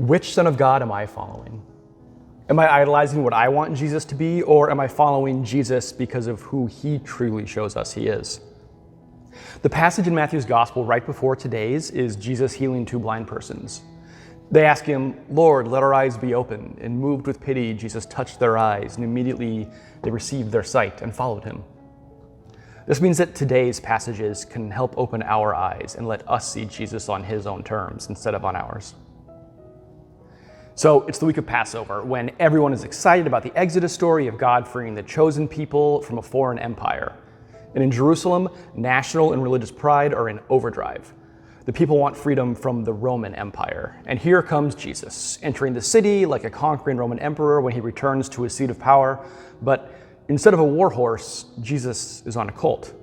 Which Son of God am I following? Am I idolizing what I want Jesus to be, or am I following Jesus because of who he truly shows us he is? The passage in Matthew's Gospel right before today's is Jesus healing two blind persons. They ask him, "Lord, let our eyes be open." And moved with pity, Jesus touched their eyes, and immediately they received their sight and followed him. This means that today's passages can help open our eyes and let us see Jesus on his own terms instead of on ours. So it's the week of Passover, when everyone is excited about the Exodus story of God freeing the chosen people from a foreign empire. And in Jerusalem, national and religious pride are in overdrive. The people want freedom from the Roman Empire. And here comes Jesus, entering the city like a conquering Roman emperor when he returns to his seat of power. But instead of a war horse, Jesus is on a colt.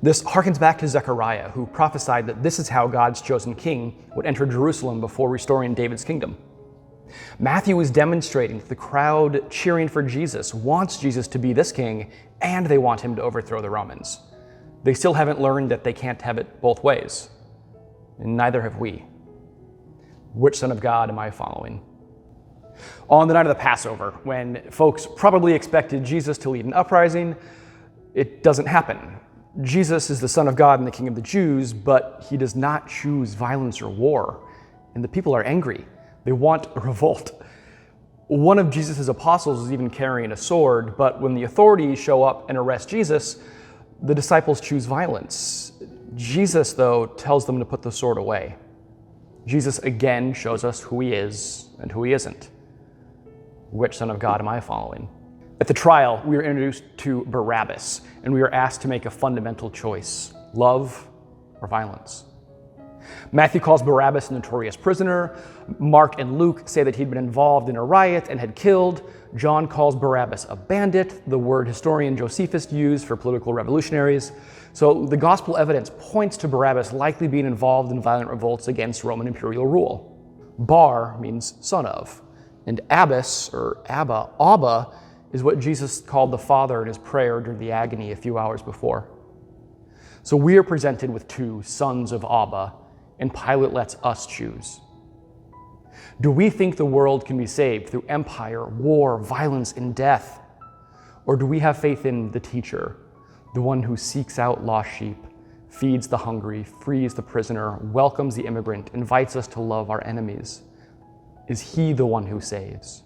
This harkens back to Zechariah, who prophesied that this is how God's chosen king would enter Jerusalem before restoring David's kingdom. Matthew is demonstrating that the crowd cheering for Jesus wants Jesus to be this king, and they want him to overthrow the Romans. They still haven't learned that they can't have it both ways, and neither have we. Which Son of God am I following? On the night of the Passover, when folks probably expected Jesus to lead an uprising, it doesn't happen. Jesus is the Son of God and the King of the Jews, but he does not choose violence or war, and the people are angry. They want a revolt. One of Jesus' apostles is even carrying a sword, but when the authorities show up and arrest Jesus, the disciples choose violence. Jesus, though, tells them to put the sword away. Jesus again shows us who he is and who he isn't. Which Son of God am I following? At the trial, we are introduced to Barabbas, and we are asked to make a fundamental choice: love or violence. Matthew calls Barabbas a notorious prisoner. Mark and Luke say that he'd been involved in a riot and had killed. John calls Barabbas a bandit, the word historian Josephus used for political revolutionaries. So the gospel evidence points to Barabbas likely being involved in violent revolts against Roman imperial rule. Bar means son of, and Abbas, or Abba, is what Jesus called the Father in his prayer during the agony a few hours before. So we are presented with two sons of Abba, and Pilate lets us choose. Do we think the world can be saved through empire, war, violence, and death? Or do we have faith in the teacher, the one who seeks out lost sheep, feeds the hungry, frees the prisoner, welcomes the immigrant, invites us to love our enemies? Is he the one who saves?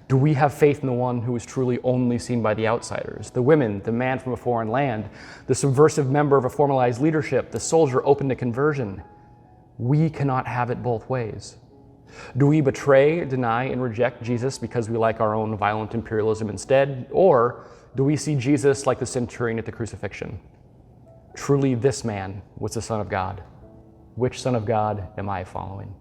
Do we have faith in the one who is truly only seen by the outsiders, the women, the man from a foreign land, the subversive member of a formalized leadership, the soldier open to conversion? We cannot have it both ways. Do we betray, deny, and reject Jesus because we like our own violent imperialism instead? Or do we see Jesus like the centurion at the crucifixion? Truly, this man was the Son of God. Which Son of God am I following?